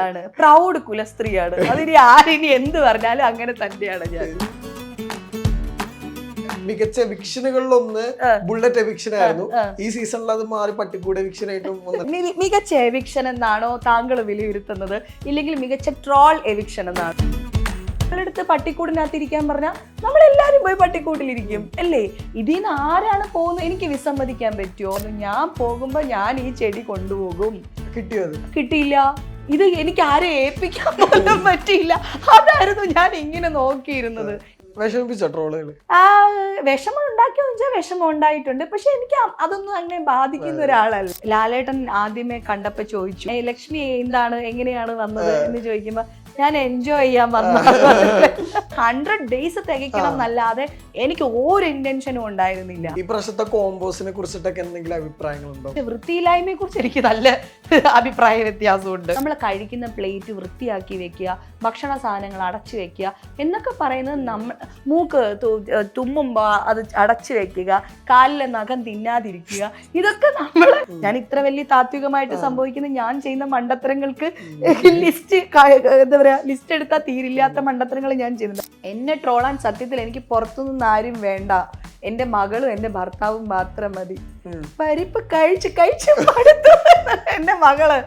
ആണ് പ്രൗഡ് കുലസ്ത്രീയാണ്. അതിന് ആരിനി എന്ത് പറഞ്ഞാലും അങ്ങനെ തന്നെയാണ് ഞാൻ. മികച്ച എവിക്ഷനുകളിലൊന്ന് ബുള്ളറ്റ് എവിക്ഷൻ ആയിരുന്നു. ഈ സീസണിൽ അത് മാറി പട്ടിക്കൂട് എവിക്ഷൻ ആയിട്ടും മികച്ച എവിക്ഷൻ എന്നാണോ താങ്കൾ വിലയിരുത്തുന്നത്, ഇല്ലെങ്കിൽ മികച്ച ട്രോൾ എവിക്ഷൻ എന്നാണ്? നമ്മളെടുത്ത് പട്ടിക്കൂടിനകത്ത് ഇരിക്കാൻ പറഞ്ഞാൽ നമ്മളെല്ലാരും പോയി പട്ടിക്കൂട്ടിലിരിക്കും അല്ലേ? ഇതിന്ന് ആരാണ് പോകുന്നത് എനിക്ക് വിസമ്മതിക്കാൻ പറ്റുമോ? ഞാൻ പോകുമ്പോ ഞാൻ ഈ ചെടി കൊണ്ടുപോകും. കിട്ടിയില്ല, ഇത് എനിക്ക് ആരെ ഏൽപ്പിക്കാൻ പോലും പറ്റിയില്ല. അതായിരുന്നു ഞാൻ ഇങ്ങനെ നോക്കിയിരുന്നത്. വിഷമിപ്പിച്ചോ ട്രോളുകൾ? വിഷമം ഉണ്ടാക്കിയെന്ന് വെച്ചാൽ വിഷമം ഉണ്ടായിട്ടുണ്ട്, പക്ഷെ എനിക്ക് അതൊന്നും അങ്ങനെ ബാധിക്കുന്ന ഒരാളല്ല. ലാലേട്ടൻ ആദ്യമേ കണ്ടപ്പോ ചോദിച്ചു, ലക്ഷ്മി എന്താണ് എങ്ങനെയാണ് വന്നത് എന്ന് ചോദിക്കുമ്പോ ഞാൻ എൻജോയ് ചെയ്യാൻ വന്ന 100 days തികയ്ക്കണം എന്നല്ലാതെ എനിക്ക് ഒരു ഇന്റൻഷനും ഉണ്ടായിരുന്നില്ല. ഈ പ്രാവശ്യത്തെ കോമ്പോസിനെ കുറിച്ചിട്ടൊക്കെ എന്തെങ്കിലും അഭിപ്രായങ്ങളുണ്ടോ? വൃത്തിയില്ലായ്മയെ കുറിച്ച് എനിക്ക് നല്ല അഭിപ്രായ വ്യത്യാസമുണ്ട്. നമ്മൾ കഴിക്കുന്ന പ്ലേറ്റ് വൃത്തിയാക്കി വെക്കുക, ഭക്ഷണ സാധനങ്ങൾ അടച്ചു വെക്കുക എന്നൊക്കെ പറയുന്നത് നമ്മൾ മൂക്ക് തുമ്മുമ്പോ അത് അടച്ചു വെക്കുക, കാലിലെ നഖം തിന്നാതിരിക്കുക, ഇതൊക്കെ ഞാൻ ഇത്ര വലിയ താത്വികമായിട്ട് സംഭവിക്കുന്ന ഞാൻ ചെയ്യുന്ന മണ്ടത്തരങ്ങൾക്ക് ലിസ്റ്റ് എടുത്താൽ തീരില്ലാത്ത മണ്ടത്തരങ്ങൾ ഞാൻ ചെയ്യുന്നത്. എന്നെ ട്രോളാൻ സത്യത്തിൽ എനിക്ക് പുറത്തുനിന്ന് ആരും വേണ്ട, എന്റെ മകളും എന്റെ ഭർത്താവും മാത്രം മതി. പരിപ്പ് കഴിച്ച് കഴിച്ച് മടുത്തു എന്റെ മകള്.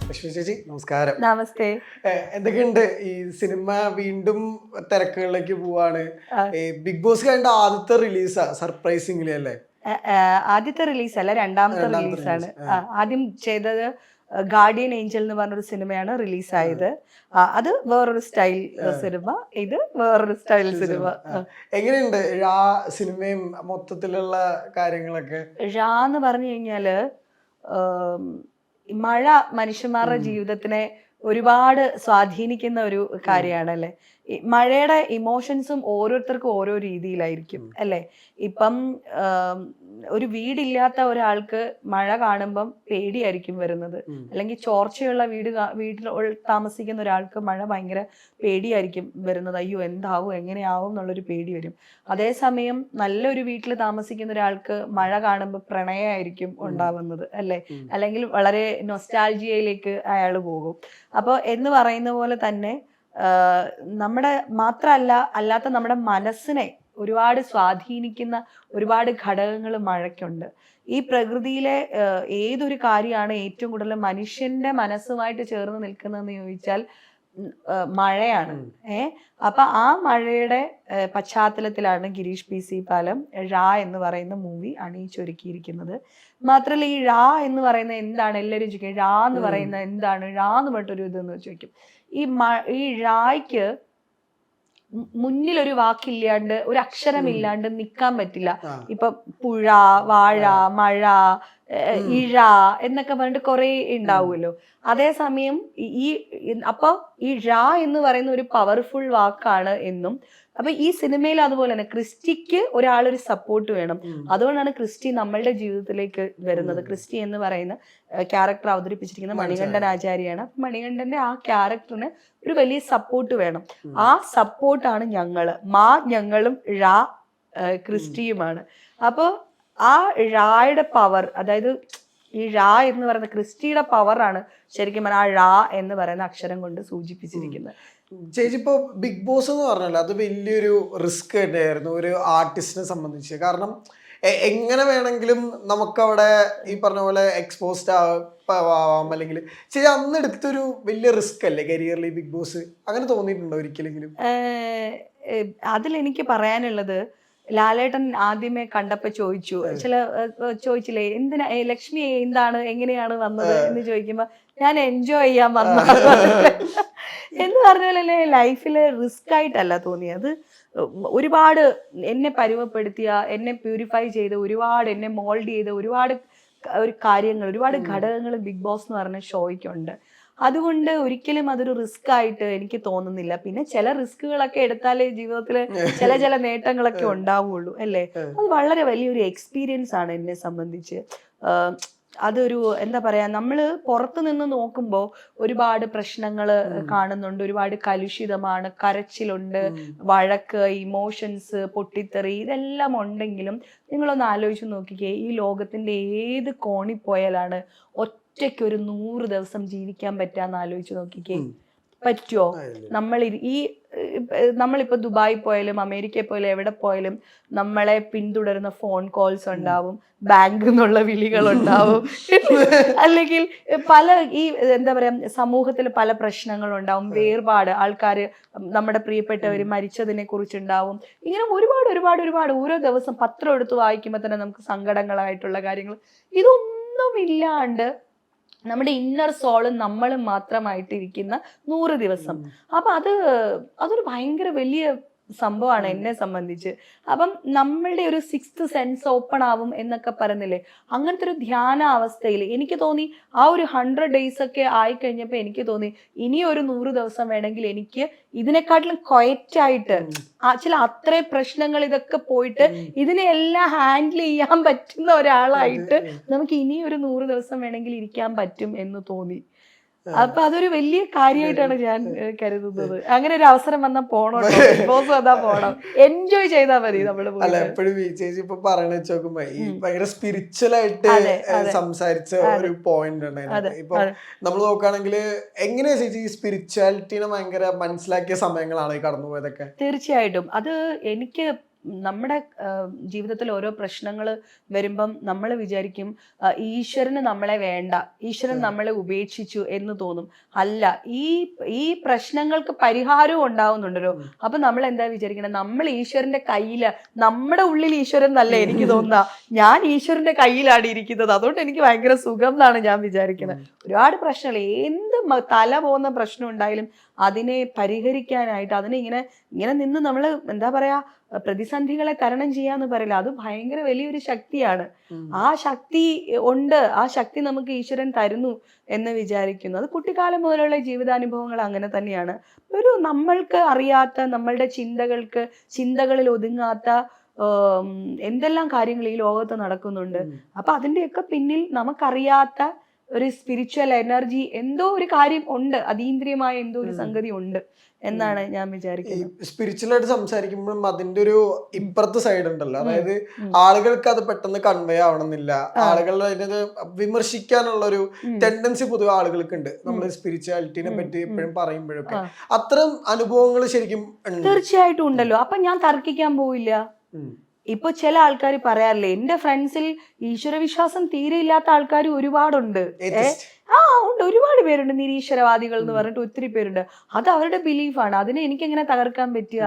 ലക്ഷ്മി ചേച്ചി നമസ്കാരം. നമസ്തേ. എന്തൊക്കെയുണ്ട്? ഈ സിനിമ വീണ്ടും തിരക്കുകളിലേക്ക് പോവാണ്. ബിഗ് ബോസ് കണ്ട ആദ്യത്തെ റിലീസാ സർപ്രൈസിംഗ്ലി അല്ലേ? ആദ്യത്തെ റിലീസല്ല, രണ്ടാമത്തെ റിലീസാണ്. ആദ്യം ചെയ്തത് ഗാർഡിയൻ ഏഞ്ചൽ എന്ന് പറഞ്ഞൊരു സിനിമയാണ് റിലീസായത്. അത് വേറൊരു സ്റ്റൈൽ സിനിമ, ഇത് വേറൊരു സ്റ്റൈൽ സിനിമ. എങ്ങനെയുണ്ട് സിനിമയും മൊത്തത്തിലുള്ള കാര്യങ്ങളൊക്കെ? എന്ന് പറഞ്ഞു കഴിഞ്ഞാല് മഴ മനുഷ്യന്മാരുടെ ജീവിതത്തിനെ ഒരുപാട് സ്വാധീനിക്കുന്ന ഒരു കാര്യമാണല്ലേ. മഴയുടെ ഇമോഷൻസും ഓരോരുത്തർക്കും ഓരോ രീതിയിലായിരിക്കും അല്ലേ. ഇപ്പം ഒരു വീടില്ലാത്ത ഒരാൾക്ക് മഴ കാണുമ്പം പേടിയായിരിക്കും വരുന്നത്, അല്ലെങ്കിൽ ചോർച്ചയുള്ള വീട്ടിൽ താമസിക്കുന്ന ഒരാൾക്ക് മഴ ഭയങ്കര പേടിയായിരിക്കും വരുന്നത്. അയ്യോ എന്താവും എങ്ങനെയാവും എന്നുള്ളൊരു പേടി വരും. അതേസമയം നല്ലൊരു വീട്ടിൽ താമസിക്കുന്ന ഒരാൾക്ക് മഴ കാണുമ്പോൾ പ്രണയമായിരിക്കും ഉണ്ടാവുന്നത് അല്ലേ, അല്ലെങ്കിൽ വളരെ നൊസ്റ്റാൾജിയയിലേക്ക് അയാൾ പോകും. അപ്പോൾ എന്ന് പറയുന്ന പോലെ തന്നെ നമ്മുടെ അല്ലാത്ത നമ്മുടെ മനസ്സിനെ ഒരുപാട് സ്വാധീനിക്കുന്ന ഒരുപാട് ഘടകങ്ങൾ മഴയ്ക്കുണ്ട്. ഈ പ്രകൃതിയിലെ ഏതൊരു കാര്യമാണ് ഏറ്റവും കൂടുതൽ മനുഷ്യന്റെ മനസ്സുമായിട്ട് ചേർന്ന് നിൽക്കുന്നതെന്ന് ചോദിച്ചാൽ മഴയാണ്. അപ്പൊ ആ മഴയുടെ പശ്ചാത്തലത്തിലാണ് ഗിരീഷ് PC പാലം എന്ന് പറയുന്ന മൂവി അണിയിച്ചൊരുക്കിയിരിക്കുന്നത്. മാത്രല്ല ഈ എന്ന് പറയുന്ന എന്താണ് എല്ലാവരും ചോദിക്കും, എന്ന് പറയുന്ന എന്താണ്, എന്ന് പറഞ്ഞിട്ടൊരു ഇതെന്ന് ചോദിക്കും. ഈ ഴായ്ക്ക് മുന്നിലൊരു വാക്കില്ലാണ്ട് ഒരു അക്ഷരമില്ലാണ്ട് നിക്കാൻ പറ്റില്ല. ഇപ്പൊ പുഴ, വാഴ, മഴ, ഇഴ എന്നൊക്കെ പറഞ്ഞിട്ട് കുറെ ഉണ്ടാവുമല്ലോ. അതേസമയം അപ്പൊ ഈ എന്ന് പറയുന്ന ഒരു പവർഫുൾ വാക്കാണ് എന്നും. അപ്പൊ ഈ സിനിമയിൽ അതുപോലെ തന്നെ ക്രിസ്റ്റിക്ക് ഒരാളൊരു സപ്പോർട്ട് വേണം. അതുകൊണ്ടാണ് ക്രിസ്റ്റി നമ്മളുടെ ജീവിതത്തിലേക്ക് വരുന്നത്. ക്രിസ്റ്റി എന്ന് പറയുന്ന ക്യാരക്ടർ അവതരിപ്പിച്ചിരിക്കുന്ന മണികണ്ഠൻ ആചാര്യാണ്. മണികണ്ഠന്റെ ആ ക്യാരക്ടറിന് ഒരു വലിയ സപ്പോർട്ട് വേണം. ആ സപ്പോർട്ടാണ് ഞങ്ങളും ക്രിസ്റ്റിയുമാണ്. അപ്പൊ ആ ഴായുടെ പവർ, അതായത് ഈ എന്ന് പറയുന്ന ക്രിസ്റ്റിയുടെ പവറാണ് ശരിക്കും ആ എന്ന് പറയുന്ന അക്ഷരം കൊണ്ട് സൂചിപ്പിച്ചിരിക്കുന്നത്. ചേച്ചി ഇപ്പൊ ബിഗ് ബോസ് എന്ന് പറഞ്ഞല്ലോ, അത് വലിയൊരു റിസ്ക് തന്നെയായിരുന്നു ഒരു ആർട്ടിസ്റ്റിനെ സംബന്ധിച്ച്. കാരണം എങ്ങനെ വേണമെങ്കിലും നമുക്കവിടെ ഈ പറഞ്ഞ പോലെ എക്സ്പോസ്ഡ് ആവാം. അല്ലെങ്കിൽ ചേച്ചി അന്ന് എടുത്തൊരു വലിയ റിസ്ക് അല്ലേ കരിയറിൽ ഈ ബിഗ് ബോസ്? അങ്ങനെ തോന്നിയിട്ടുണ്ടോ ഒരിക്കലെങ്കിലും? അതിലെനിക്ക് പറയാനുള്ളത്, ലാലേട്ടൻ ആദ്യമേ കണ്ടപ്പോ ചോദിച്ചില്ലേ എന്തിനാ ലക്ഷ്മി എന്താണ് എങ്ങനെയാണ് വന്നത് എന്ന് ചോദിക്കുമ്പോ ഞാൻ എൻജോയ് ചെയ്യാൻ വന്ന എന്ന് പറഞ്ഞാലല്ലേ ലൈഫില് റിസ്ക് ആയിട്ടല്ല തോന്നിയത്. ഒരുപാട് എന്നെ പരുവപ്പെടുത്തിയ, എന്നെ പ്യൂരിഫൈ ചെയ്ത്, ഒരുപാട് എന്നെ മോൾഡ് ചെയ്ത ഒരുപാട് കാര്യങ്ങൾ, ഒരുപാട് ഘടകങ്ങൾ ബിഗ് ബോസ് എന്ന് പറഞ്ഞ ഷോയ്ക്കുണ്ട്. അതുകൊണ്ട് ഒരിക്കലും അതൊരു റിസ്ക് ആയിട്ട് എനിക്ക് തോന്നുന്നില്ല. പിന്നെ ചില റിസ്കുകളൊക്കെ എടുത്താലേ ജീവിതത്തിൽ ചില നേട്ടങ്ങളൊക്കെ ഉണ്ടാവുള്ളൂ അല്ലേ. അത് വളരെ വലിയൊരു എക്സ്പീരിയൻസ് ആണ് എന്നെ സംബന്ധിച്ച്. അതൊരു എന്താ പറയാ, നമ്മള് പുറത്തു നിന്ന് നോക്കുമ്പോൾ ഒരുപാട് പ്രശ്നങ്ങൾ കാണുന്നുണ്ട്, ഒരുപാട് കലുഷിതമാണ്, കരച്ചിലുണ്ട്, വഴക്ക്, ഇമോഷൻസ്, പൊട്ടിത്തെറി, ഇതെല്ലാം ഉണ്ടെങ്കിലും നിങ്ങളൊന്ന് ആലോചിച്ച് നോക്കിക്കേ, ഈ ലോകത്തിന്റെ ഏത് കോണിൽ പോയാലാണ് ഒറ്റയ്ക്ക് ഒരു 100 ദിവസം ജീവിക്കാൻ പറ്റാന്ന് ആലോചിച്ച് നോക്കിക്കേ. പറ്റുമോ? നമ്മൾ നമ്മളിപ്പോ ദുബായി പോയാലും അമേരിക്കയിൽ പോയാലും എവിടെ പോയാലും നമ്മളെ പിന്തുടരുന്ന ഫോൺ കോൾസ് ഉണ്ടാവും, ബാങ്കിൽ നിന്നുള്ള വിളികളുണ്ടാവും, അല്ലെങ്കിൽ പല ഈ എന്താ പറയാ സമൂഹത്തിൽ പല പ്രശ്നങ്ങളുണ്ടാവും, വേർപാട്, ആൾക്കാർ നമ്മുടെ പ്രിയപ്പെട്ടവർ മരിച്ചതിനെ കുറിച്ചുണ്ടാവും. ഇങ്ങനെ ഒരുപാട് ഒരുപാട് ഒരുപാട് ഓരോ ദിവസം പത്രം എടുത്ത് വായിക്കുമ്പോൾ തന്നെ നമുക്ക് സങ്കടങ്ങളായിട്ടുള്ള കാര്യങ്ങൾ. ഇതൊന്നും ഇല്ലാണ്ട് നമ്മുടെ ഇന്നർ സോളും നമ്മളും മാത്രമായിട്ടിരിക്കുന്ന 100 ദിവസം. അപ്പൊ അതൊരു ഭയങ്കര വലിയ സംഭവമാണ് എന്നെ സംബന്ധിച്ച്. അപ്പം നമ്മളുടെ ഒരു 6th സെൻസ് ഓപ്പൺ ആവും എന്നൊക്കെ പറയുന്നില്ലേ, അങ്ങനത്തെ ഒരു ധ്യാന അവസ്ഥയിൽ എനിക്ക് തോന്നി ആ ഒരു 100 days ഒക്കെ ആയിക്കഴിഞ്ഞപ്പോ എനിക്ക് തോന്നി ഇനി ഒരു 100 ദിവസം വേണമെങ്കിൽ എനിക്ക് ഇതിനെക്കാട്ടിലും ക്വയറ്റായിട്ട് ചില അത്രയും പ്രശ്നങ്ങൾ ഇതൊക്കെ പോയിട്ട് ഇതിനെല്ലാം ഹാൻഡിൽ ചെയ്യാൻ പറ്റുന്ന ഒരാളായിട്ട് നമുക്ക് ഇനി ഒരു 100 ദിവസം വേണമെങ്കിൽ ഇരിക്കാൻ പറ്റും എന്ന് തോന്നി. അപ്പൊ അതൊരു വലിയ കാര്യമായിട്ടാണ് ഞാൻ കരുതുന്നത്. അങ്ങനെ ഒരു അവസരം വന്നാൽ പോണം, ബോസ് വന്നാ പോണം, എൻജോയ് ചെയ്താൽ മതി നമ്മള്. അല്ല, എപ്പോഴും ചേച്ചി ഇപ്പൊ പറയണ വെച്ച് നോക്കുമ്പോ ഈ ഭയങ്കര സ്പിരിച്വൽ ആയിട്ട് സംസാരിച്ച ഒരു പോയിന്റ് ഉണ്ട്. ഇപ്പൊ നമ്മൾ നോക്കുകയാണെങ്കിൽ എങ്ങനെയാ ചേച്ചി ഈ സ്പിരിച്വാലിറ്റിനെ ഭയങ്കര മനസ്സിലാക്കിയ സമയങ്ങളാണ് ഈ കടന്നുപോയതൊക്കെ? തീർച്ചയായിട്ടും അത് എനിക്ക് നമ്മുടെ ജീവിതത്തിൽ ഓരോ പ്രശ്നങ്ങൾ വരുമ്പം നമ്മൾ വിചാരിക്കും ഈശ്വരന് നമ്മളെ വേണ്ട, ഈശ്വരൻ നമ്മളെ ഉപേക്ഷിച്ചു എന്ന് തോന്നും. അല്ല, ഈ പ്രശ്നങ്ങൾക്ക് പരിഹാരവും ഉണ്ടാവുന്നുണ്ടല്ലോ. അപ്പൊ നമ്മൾ എന്താ വിചാരിക്കണം, നമ്മൾ ഈശ്വരന്റെ കയ്യില്, നമ്മുടെ ഉള്ളിൽ ഈശ്വരൻ എന്നല്ല എനിക്ക് തോന്നുക, ഞാൻ ഈശ്വരന്റെ കയ്യിലാണ് ഇരിക്കുന്നത്, അതുകൊണ്ട് എനിക്ക് ഭയങ്കര സുഖം എന്നാണ് ഞാൻ വിചാരിക്കുന്നത്. ഒരുപാട് പ്രശ്നങ്ങൾ, എന്ത് തല പോകുന്ന പ്രശ്നം ഉണ്ടായാലും അതിനെ പരിഹരിക്കാനായിട്ട് അതിനെ ഇങ്ങനെ നിന്ന് നമ്മൾ എന്താ പറയാ പ്രതിസന്ധികളെ തരണം ചെയ്യാന്ന് പറയില്ല, അത് ഭയങ്കര വലിയൊരു ശക്തിയാണ്. ആ ശക്തി ഉണ്ട്, ആ ശക്തി നമുക്ക് ഈശ്വരൻ തരുന്നു എന്ന് വിചാരിക്കുന്നു. അത് കുട്ടിക്കാലം മുതലുള്ള ജീവിതാനുഭവങ്ങൾ അങ്ങനെ തന്നെയാണ്. ഒരു നമ്മൾക്ക് അറിയാത്ത, നമ്മളുടെ ചിന്തകളിൽ ഒതുങ്ങാത്ത എന്തെല്ലാം കാര്യങ്ങൾ ഈ ലോകത്ത് നടക്കുന്നുണ്ട്. അപ്പൊ അതിന്റെയൊക്കെ പിന്നിൽ നമുക്കറിയാത്ത ഒരു സ്പിരിച്വൽ എനർജി, എന്തോ ഒരു കാര്യം ഉണ്ട്, അതീന്ദ്രിയമായ എന്തോ ഒരു സംഗതി ഉണ്ട് എന്നാണ് ഞാൻ വിചാരിക്കുന്നത്. സ്പിരിച്വൽ ആയിട്ട് സംസാരിക്കുമ്പോഴും അതിന്റെ ഒരു ഇപ്പുറത്തെ സൈഡ് ഉണ്ടല്ലോ, അതായത് ആളുകൾക്ക് അത് പെട്ടെന്ന് കൺവേ ആവണമെന്നില്ല, ആളുകൾ അതിനെ വിമർശിക്കാനുള്ള ഒരു ടെൻഡൻസി പൊതുവെ ആളുകൾക്ക് ഉണ്ട്. നമ്മൾ സ്പിരിച്വാലിറ്റിനെ പറ്റി എപ്പോഴും പറയുമ്പോഴൊക്കെ അത്തരം അനുഭവങ്ങൾ ശരിക്കും തീർച്ചയായിട്ടും ഉണ്ടല്ലോ. അപ്പൊ ഞാൻ തർക്കിക്കാൻ പോവില്ല. ഇപ്പൊ ചില ആൾക്കാർ പറയാറില്ലേ, എന്റെ ഫ്രണ്ട്സിൽ ഈശ്വരവിശ്വാസം തീരെ ഇല്ലാത്ത ആൾക്കാർ ഒരുപാടുണ്ട്. ഉണ്ട്, ഒരുപാട് പേരുണ്ട്, നിരീശ്വരവാദികൾ എന്ന് പറഞ്ഞിട്ട് ഒത്തിരി പേരുണ്ട്. അത് അവരുടെ ബിലീഫാണ്, അതിനെ എനിക്കെങ്ങനെ തകർക്കാൻ പറ്റുക?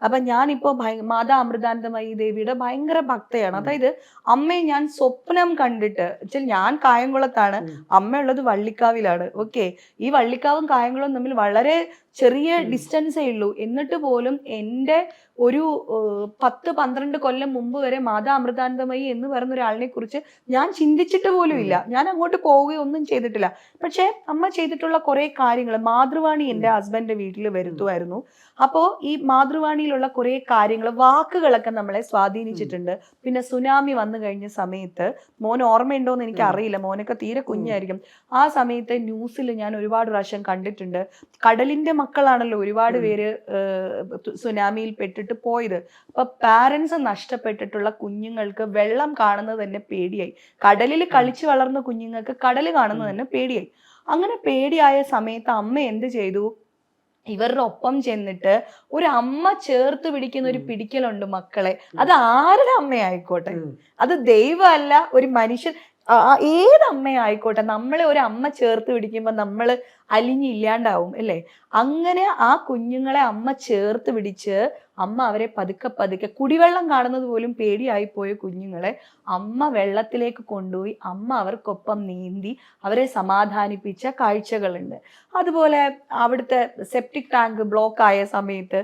അപ്പൊ ഞാനിപ്പോ മാതാ അമൃതാനന്ദമയി ദേവിയുടെ ഭയങ്കര ഭക്തയാണ്. അതായത് അമ്മയെ ഞാൻ സ്വപ്നം കണ്ടിട്ട്, ഞാൻ കായംകുളത്താണ്, അമ്മയുള്ളത് വള്ളിക്കാവിലാണ്. ഓക്കെ, ഈ വള്ളിക്കാവും കായംകുളവും തമ്മിൽ വളരെ ചെറിയ ഡിസ്റ്റൻസേ ഉള്ളൂ. എന്നിട്ട് പോലും എൻ്റെ ഒരു 10-12 കൊല്ലം മുമ്പ് വരെ മാതാ അമൃതാനന്ദമയി എന്ന് പറയുന്ന ഒരാളിനെ കുറിച്ച് ഞാൻ ചിന്തിച്ചിട്ട് പോലും ഇല്ല. ഞാൻ അങ്ങോട്ട് പോവുകയോ ഒന്നും ചെയ്തിട്ടില്ല. പക്ഷെ അമ്മ ചെയ്തിട്ടുള്ള കുറെ കാര്യങ്ങൾ, മാതൃവാണി എൻ്റെ ഹസ്ബൻഡിന്റെ വീട്ടിൽ വരുത്തുമായിരുന്നു. അപ്പോ ഈ മാതൃവാണിയിലുള്ള കുറെ കാര്യങ്ങൾ, വാക്കുകളൊക്കെ നമ്മളെ സ്വാധീനിച്ചിട്ടുണ്ട്. പിന്നെ സുനാമി വന്നു കഴിഞ്ഞ സമയത്ത്, മോൻ ഓർമ്മയുണ്ടോന്ന് എനിക്ക് അറിയില്ല, മോനൊക്കെ തീരെ കുഞ്ഞായിരിക്കും, ആ സമയത്ത് ന്യൂസിൽ ഞാൻ ഒരുപാട് പ്രാവശ്യം കണ്ടിട്ടുണ്ട്. കടലിന്റെ മക്കളാണല്ലോ ഒരുപാട് പേര് സുനാമിയിൽ പെട്ടിട്ട് പോയത്. അപ്പൊ പാരന്റ്സ് നഷ്ടപ്പെട്ടിട്ടുള്ള കുഞ്ഞുങ്ങൾക്ക് വെള്ളം കാണുന്നത് തന്നെ പേടിയായി. കടലിൽ കളിച്ചു വളർന്ന കുഞ്ഞുങ്ങൾക്ക് കടൽ കാണുന്നത് തന്നെ പേടിയായി. അങ്ങനെ പേടിയായ സമയത്ത് അമ്മ എന്ത് ചെയ്തു, ഇവരുടെ ഒപ്പം ചെന്നിട്ട് ഒരു അമ്മ ചേർത്ത് പിടിക്കുന്ന ഒരു പിടിക്കലുണ്ട് മക്കളെ. അത് ആരുടെ അമ്മയായിക്കോട്ടെ, അത് ദൈവമല്ല, ഒരു മനുഷ്യൻ, ഏത് അമ്മയായിക്കോട്ടെ, നമ്മളെ ഒരു അമ്മ ചേർത്ത് പിടിക്കുമ്പോൾ നമ്മൾ അലിഞ്ഞില്ലാണ്ടാവും അല്ലേ? അങ്ങനെ ആ കുഞ്ഞുങ്ങളെ അമ്മ ചേർത്ത് പിടിച്ച് അമ്മ അവരെ പതുക്കെ പതുക്കെ, കുടിവെള്ളം കാണുന്നത് പോലും പേടിയായി പോയ കുഞ്ഞുങ്ങളെ അമ്മ വെള്ളത്തിലേക്ക് കൊണ്ടുപോയി അമ്മ അവർക്കൊപ്പം നീന്തി അവരെ സമാധാനിപ്പിച്ച കാഴ്ചകളുണ്ട്. അതുപോലെ അവിടുത്തെ സെപ്റ്റിക് ടാങ്ക് ബ്ലോക്ക് ആയ സമയത്ത്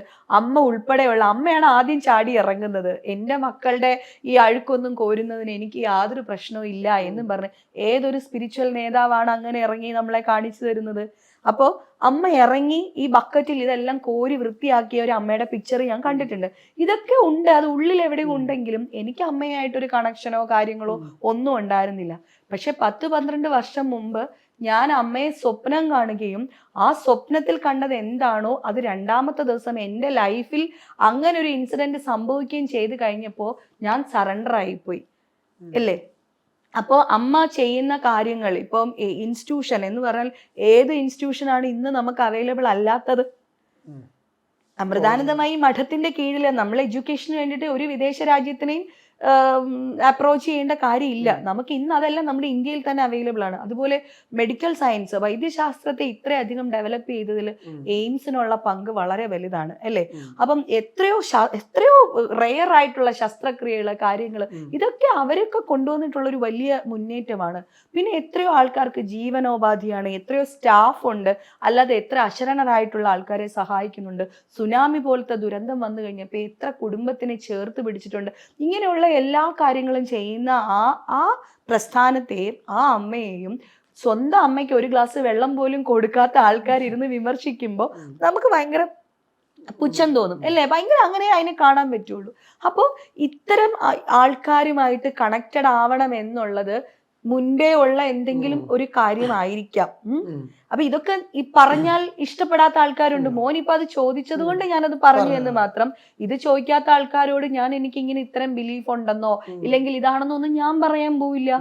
അമ്മയാണ് ആദ്യം ചാടി ഇറങ്ങുന്നത്. എൻ്റെ മക്കളുടെ ഈ അഴുക്കൊന്നും കോരുന്നതിന് എനിക്ക് യാതൊരു പ്രശ്നവും ഇല്ല എന്നും പറഞ്ഞ് ഏതൊരു സ്പിരിച്വൽ നേതാവാണ് അങ്ങനെ ഇറങ്ങി നമ്മളെ കാണിച്ചു തരുന്നത്? അപ്പോൾ അമ്മ ഇറങ്ങി ഈ ബക്കറ്റിൽ ഇതെല്ലാം കോരി വൃത്തിയാക്കിയ ഒരു അമ്മയുടെ പിക്ചർ ഞാൻ കണ്ടിട്ടുണ്ട്. ഇതൊക്കെ ഉണ്ട്, അത് ഉള്ളിൽ എവിടെയും ഉണ്ടെങ്കിലും എനിക്ക് അമ്മയായിട്ടൊരു കണക്ഷനോ കാര്യങ്ങളോ ഒന്നും ഉണ്ടായിരുന്നില്ല. പക്ഷെ 10-12 വർഷം മുമ്പ് ഞാൻ അമ്മയെ സ്വപ്നം കാണുകയും ആ സ്വപ്നത്തിൽ കണ്ടത് എന്താണോ അത് രണ്ടാമത്തെ ദിവസം എൻ്റെ ലൈഫിൽ അങ്ങനെ ഒരു ഇൻസിഡന്റ് സംഭവിക്കുകയും ചെയ്തു കഴിഞ്ഞപ്പോൾ ഞാൻ സറണ്ടർ ആയിപ്പോയി, അല്ലേ? അപ്പോൾ അമ്മ ചെയ്യുന്ന കാര്യങ്ങൾ, ഇപ്പം ഇൻസ്റ്റിറ്റ്യൂഷൻ എന്ന് പറഞ്ഞാൽ ഏത് ഇൻസ്റ്റിറ്റ്യൂഷനാണ് ഇന്ന് നമുക്ക് അവൈലബിൾ അല്ലാത്തത്? അമൃതാനന്ദമയി മഠത്തിന്റെ കീഴിൽ നമ്മൾ എഡ്യൂക്കേഷന് വേണ്ടിയിട്ട് ഒരു വിദേശ രാജ്യത്തിനെയും അപ്രോച്ച് ചെയ്യേണ്ട കാര്യമില്ല. നമുക്ക് ഇന്ന് അതെല്ലാം നമ്മുടെ ഇന്ത്യയിൽ തന്നെ അവൈലബിൾ ആണ്. അതുപോലെ മെഡിക്കൽ സയൻസ്, വൈദ്യശാസ്ത്രത്തെ ഇത്രയധികം ഡെവലപ്പ് ചെയ്തതിൽ എയിംസിനുള്ള പങ്ക് വളരെ വലുതാണ്, അല്ലേ? അപ്പം എത്രയോ റെയർ ആയിട്ടുള്ള ശസ്ത്രക്രിയകള്, കാര്യങ്ങൾ, ഇതൊക്കെ അവരൊക്കെ കൊണ്ടുവന്നിട്ടുള്ള ഒരു വലിയ മുന്നേറ്റമാണ്. പിന്നെ എത്രയോ ആൾക്കാർക്ക് ജീവനോപാധിയാണ്, എത്രയോ സ്റ്റാഫ് ഉണ്ട്, അല്ലാതെ എത്ര അശരണരായിട്ടുള്ള ആൾക്കാരെ സഹായിക്കുന്നുണ്ട്. സുനാമി പോലത്തെ ദുരന്തം വന്നു കഴിഞ്ഞപ്പോൾ എത്ര കുടുംബത്തിനെ ചേർത്ത് പിടിച്ചിട്ടുണ്ട്. ഇങ്ങനെയുള്ള എല്ലാ കാര്യങ്ങളും ചെയ്യുന്ന ആ പ്രസ്ഥാനത്തെയും ആ അമ്മയെയും സ്വന്തം അമ്മയ്ക്ക് ഒരു ഗ്ലാസ് വെള്ളം പോലും കൊടുക്കാത്ത ആൾക്കാർ ഇരുന്ന് വിമർശിക്കുമ്പോൾ നമുക്ക് ഭയങ്കര പുച്ഛം തോന്നും, അല്ലേ? ഭയങ്കര അങ്ങനെ അതിനെ കാണാൻ പറ്റുള്ളൂ. അപ്പോൾ ഇത്തരം ആൾക്കാരുമായിട്ട് കണക്റ്റഡ് ആവണം എന്നുള്ളത് മുൻപേ ഉള്ള എന്തെങ്കിലും ഒരു കാര്യമായിരിക്കാം. അപ്പൊ ഇതൊക്കെ ഈ പറഞ്ഞാൽ ഇഷ്ടപ്പെടാത്ത ആൾക്കാരുണ്ട്. മോൻ ഇപ്പൊ അത് ചോദിച്ചത് കൊണ്ട് ഞാനത് പറഞ്ഞു എന്ന് മാത്രം. ഇത് ചോദിക്കാത്ത ആൾക്കാരോട് എനിക്ക് ഇങ്ങനെ ഇത്തരം ബിലീഫ് ഉണ്ടെന്നോ ഇല്ലെങ്കിൽ ഇതാണെന്നോ ഒന്നും ഞാൻ പറയാൻ പോവില്ല.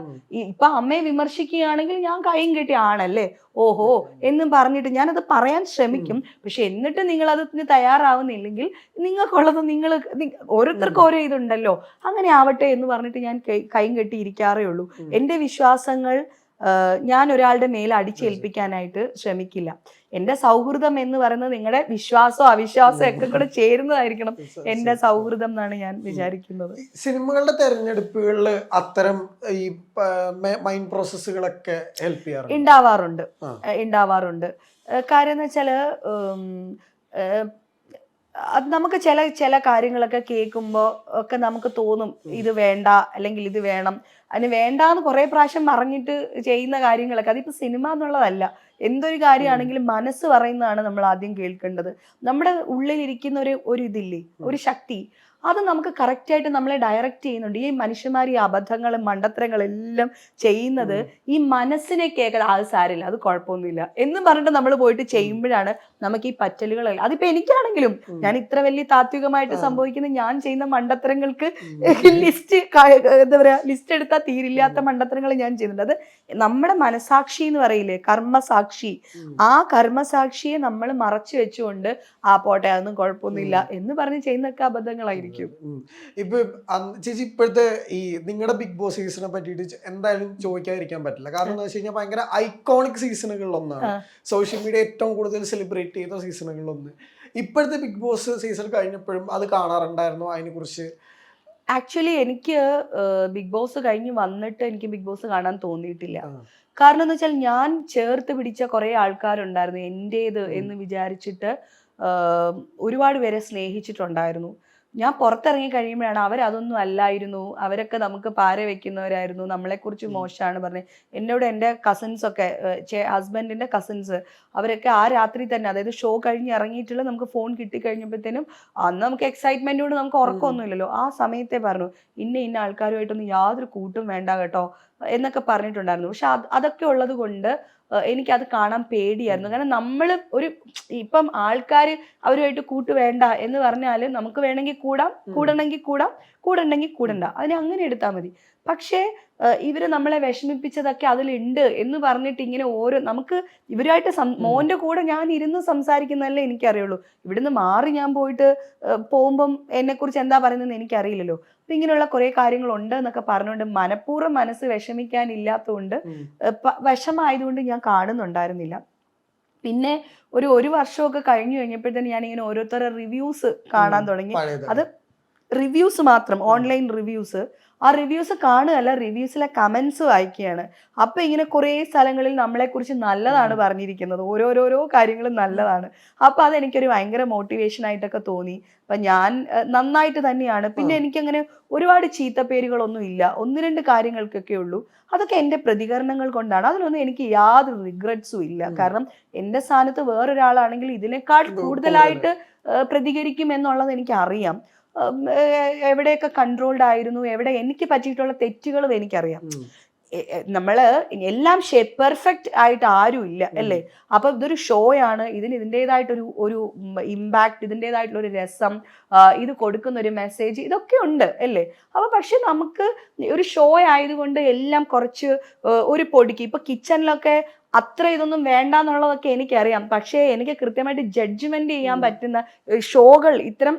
ഇപ്പൊ അമ്മയെ വിമർശിക്കുകയാണെങ്കിൽ ഞാൻ കൈയും കെട്ടി ആണല്ലേ, ഓഹോ എന്നും പറഞ്ഞിട്ട് ഞാനത് പറയാൻ ശ്രമിക്കും. പക്ഷെ എന്നിട്ട് നിങ്ങൾ അതിന് തയ്യാറാവുന്നില്ലെങ്കിൽ നിങ്ങൾക്കുള്ളത് നിങ്ങൾ ഓരോരുത്തർക്കും ഓരോ ഇതുണ്ടല്ലോ, അങ്ങനെ ആവട്ടെ എന്ന് പറഞ്ഞിട്ട് ഞാൻ കൈയും കെട്ടി ഇരിക്കാറേ ഉള്ളൂ. എന്റെ വിശ്വാസങ്ങൾ ഞാൻ ഒരാളുടെ മേൽ അടിച്ചേൽപ്പിക്കാനായിട്ട് ശ്രമിക്കില്ല. എന്റെ സൗഹൃദം എന്ന് പറയുന്നത് നിങ്ങളുടെ വിശ്വാസവും അവിശ്വാസവും ഒക്കെ കൂടെ ചേരുന്നതായിരിക്കണം എന്റെ സൗഹൃദം എന്നാണ് ഞാൻ വിചാരിക്കുന്നത്. സിനിമകളുടെ തെരഞ്ഞെടുപ്പുകളിൽ അത്തരം ഈ മൈൻഡ് പ്രോസസ്സുകളൊക്കെ ഹെൽപ്പ് ചെയ്യാറുണ്ട്? ഉണ്ടാവാറുണ്ട്. കാര്യം എന്ന് വെച്ചാല് അത് നമുക്ക് ചില കാര്യങ്ങളൊക്കെ കേൾക്കുമ്പോൾ ഒക്കെ നമുക്ക് തോന്നും ഇത് വേണ്ട അല്ലെങ്കിൽ ഇത് വേണം. അതിന് വേണ്ടാന്ന് കുറെ പ്രാവശ്യം പറഞ്ഞിട്ട് ചെയ്യുന്ന കാര്യങ്ങളൊക്കെ, അതിപ്പോ സിനിമ എന്നുള്ളതല്ല, എന്തൊരു കാര്യമാണെങ്കിലും മനസ്സ് പറയുന്നതാണ് നമ്മൾ ആദ്യം കേൾക്കേണ്ടത്. നമ്മുടെ ഉള്ളിലിരിക്കുന്ന ഒരു ഇതില്ലേ, ഒരു ശക്തി, അത് നമുക്ക് കറക്റ്റായിട്ട് നമ്മളെ ഡയറക്റ്റ് ചെയ്യുന്നുണ്ട്. ഈ മനുഷ്യന്മാർ ഈ അബദ്ധങ്ങളും മണ്ടത്തരങ്ങളും എല്ലാം ചെയ്യുന്നത് ഈ മനസ്സിനെ കേൾക്കാതെ അത് സാരില്ല, അത് കുഴപ്പമൊന്നുമില്ല എന്ന് പറഞ്ഞിട്ട് നമ്മൾ പോയിട്ട് ചെയ്യുമ്പോഴാണ് നമുക്ക് ഈ പറ്റലുകൾ. അതിപ്പോ എനിക്കാണെങ്കിലും ഞാൻ ഇത്ര വലിയ താത്വികമായിട്ട് സംഭവിക്കുന്ന ഞാൻ ചെയ്യുന്ന മണ്ടത്തരങ്ങൾക്ക് ലിസ്റ്റ് എടുത്താൽ തീരില്ലാത്ത മണ്ടത്തരങ്ങൾ ഞാൻ ചെയ്യുന്നുണ്ട്. അത് നമ്മുടെ മനസാക്ഷി എന്ന് പറയില്ലേ, കർമ്മസാക്ഷി, ആ കർമ്മസാക്ഷിയെ നമ്മൾ മറച്ചു വെച്ചുകൊണ്ട് പോട്ടെ അതൊന്നും കുഴപ്പമൊന്നുമില്ല എന്ന് പറഞ്ഞ് ചെയ്യുന്നൊക്കെ അബദ്ധങ്ങളായിരിക്കും. ഇപ്പൊ ചേച്ചി ഇപ്പോഴത്തെ ഈ നിങ്ങളുടെ ബിഗ് ബോസ് സീസണെ പറ്റിയിട്ട് എന്തായാലും ചോദിക്കാതിരിക്കാൻ പറ്റില്ല. കാരണം എന്താ വെച്ച് കഴിഞ്ഞാൽ ഭയങ്കര ഐക്കോണിക് സീസണുകളിൽ ഒന്നാണ്, സോഷ്യൽ മീഡിയ ഏറ്റവും കൂടുതൽ സെലിബ്രേറ്റ് ചെയ്ത സീസണുകളിൽ ഒന്ന്. ഇപ്പോഴത്തെ ബിഗ് ബോസ് സീസൺ കഴിഞ്ഞപ്പോഴും അത് കാണാറുണ്ടായിരുന്നു? അതിനെ കുറിച്ച് ആക്ച്വലി എനിക്ക് ബിഗ് ബോസ് കഴിഞ്ഞ് വന്നിട്ട് എനിക്ക് ബിഗ് ബോസ് കാണാൻ തോന്നിയിട്ടില്ല. കാരണം എന്ന് വെച്ചാൽ ഞാൻ ചേർത്ത് പിടിച്ച കുറെ ആൾക്കാരുണ്ടായിരുന്നു എന്റേത് എന്ന് വിചാരിച്ചിട്ട്, ഒരുപാട് പേരെ സ്നേഹിച്ചിട്ടുണ്ടായിരുന്നു. ഞാൻ പുറത്തിറങ്ങി കഴിയുമ്പോഴാണ് അവരതൊന്നും അല്ലായിരുന്നു, അവരൊക്കെ നമുക്ക് പാര വെക്കുന്നവരായിരുന്നു, നമ്മളെക്കുറിച്ച് മോശമാണ് പറഞ്ഞ് എന്നോട് എൻ്റെ കസിൻസ് ഒക്കെ, ഹസ്ബൻഡിൻ്റെ കസിൻസ്, അവരൊക്കെ ആ രാത്രി തന്നെ, അതായത് ഷോ കഴിഞ്ഞ് ഇറങ്ങിയിട്ടുള്ള നമുക്ക് ഫോൺ കിട്ടിക്കഴിഞ്ഞപ്പോഴത്തേനും, അന്ന് നമുക്ക് എക്സൈറ്റ്മെന്റ് കൊണ്ട് നമുക്ക് ഉറക്കമൊന്നുമില്ലല്ലോ, ആ സമയത്തെ പറഞ്ഞു ഇന്ന ആൾക്കാരുമായിട്ടൊന്നും യാതൊരു കൂട്ടും വേണ്ട കേട്ടോ എന്നൊക്കെ പറഞ്ഞിട്ടുണ്ടായിരുന്നു. പക്ഷെ അതൊക്കെ ഉള്ളത് കൊണ്ട് എനിക്കത് കാണാൻ പേടിയായിരുന്നു. കാരണം നമ്മൾ ഇപ്പം ആൾക്കാർ അവരുമായിട്ട് കൂട്ട് വേണ്ട എന്ന് പറഞ്ഞാൽ നമുക്ക് വേണമെങ്കിൽ കൂടണമെങ്കിൽ കൂടണ്ടെങ്കിൽ കൂടണ്ട, അതിനെ അങ്ങനെ എടുത്താൽ മതി. പക്ഷേ ഇവര് നമ്മളെ വിഷമിപ്പിച്ചതൊക്കെ അതിലുണ്ട് എന്ന് പറഞ്ഞിട്ട് ഇങ്ങനെ നമുക്ക് ഇവരുമായിട്ട് മോന്റെ കൂടെ ഞാൻ ഇരുന്ന് സംസാരിക്കുന്നതല്ലേ എനിക്കറിയുള്ളൂ. ഇവിടുന്ന് മാറി ഞാൻ പോയിട്ട് പോകുമ്പം എന്നെക്കുറിച്ച് എന്താ പറയുന്നതെന്ന് എനിക്കറിയില്ലല്ലോ. അപ്പൊ ഇങ്ങനെയുള്ള കുറെ കാര്യങ്ങളുണ്ട് എന്നൊക്കെ പറഞ്ഞുകൊണ്ട് മനഃപൂർവ്വം മനസ്സ് വിഷമിക്കാനില്ലാത്തതുകൊണ്ട്, വിഷമായതുകൊണ്ട് ഞാൻ കാണുന്നുണ്ടായിരുന്നില്ല. പിന്നെ ഒരു വർഷമൊക്കെ കഴിഞ്ഞു കഴിഞ്ഞപ്പോഴത്തേന് ഞാൻ ഇങ്ങനെ ഓരോരുത്തരുടെ റിവ്യൂസ് കാണാൻ തുടങ്ങി. അത് റിവ്യൂസ് മാത്രം, ഓൺലൈൻ റിവ്യൂസ്. ആ റിവ്യൂസ് കാണുകയല്ല, റിവ്യൂസിലെ കമന്റ്സ് വായിക്കുകയാണ്. അപ്പൊ ഇങ്ങനെ കുറേ സ്ഥലങ്ങളിൽ നമ്മളെക്കുറിച്ച് നല്ലതാണ് പറഞ്ഞിരിക്കുന്നത്, ഓരോരോരോ കാര്യങ്ങളും നല്ലതാണ്. അപ്പൊ അതെനിക്കൊരു ഭയങ്കര മോട്ടിവേഷൻ ആയിട്ടൊക്കെ തോന്നി. അപ്പൊ ഞാൻ നന്നായിട്ട് തന്നെയാണ്. പിന്നെ എനിക്കങ്ങനെ ഒരുപാട് ചീത്തപ്പേരുകളൊന്നും ഇല്ല, 1-2 കാര്യങ്ങൾക്കൊക്കെ ഉള്ളൂ. അതൊക്കെ എൻ്റെ പ്രതികരണങ്ങൾ കൊണ്ടാണ്. അതിലൊന്നും എനിക്ക് യാതൊരു റിഗ്രറ്റ്സും ഇല്ല. കാരണം എൻ്റെ സ്ഥാനത്ത് വേറൊരാളാണെങ്കിൽ ഇതിനേക്കാൾ കൂടുതലായിട്ട് പ്രതികരിക്കും എന്നുള്ളത് എനിക്ക് അറിയാം. എവിടെയൊക്കെ കൺട്രോൾഡ് ആയിരുന്നു, എവിടെ എനിക്ക് പറ്റിയിട്ടുള്ള തെറ്റുകളും എനിക്കറിയാം. നമ്മള് എല്ലാം പെർഫെക്റ്റ് ആയിട്ട് ആരും ഇല്ല അല്ലേ. അപ്പൊ ഇതൊരു ഷോ ആണ്, ഇതിന് ഇതിൻ്റെതായിട്ടൊരു ഒരു ഇമ്പാക്ട്, ഇതിൻ്റെതായിട്ടുള്ള ഒരു രസം, ഇത് കൊടുക്കുന്ന ഒരു മെസ്സേജ്, ഇതൊക്കെ ഉണ്ട് അല്ലേ. അപ്പൊ പക്ഷെ നമുക്ക് ഒരു ഷോ ആയതുകൊണ്ട് എല്ലാം കുറച്ച് ഒരു പൊടിക്ക്, ഇപ്പൊ കിച്ചണിലൊക്കെ അത്ര ഇതൊന്നും വേണ്ട എന്നുള്ളതൊക്കെ എനിക്കറിയാം. പക്ഷേ എനിക്ക് കൃത്യമായിട്ട് ജഡ്ജ്മെന്റ് ചെയ്യാൻ പറ്റുന്ന ഷോകൾ, ഇത്തരം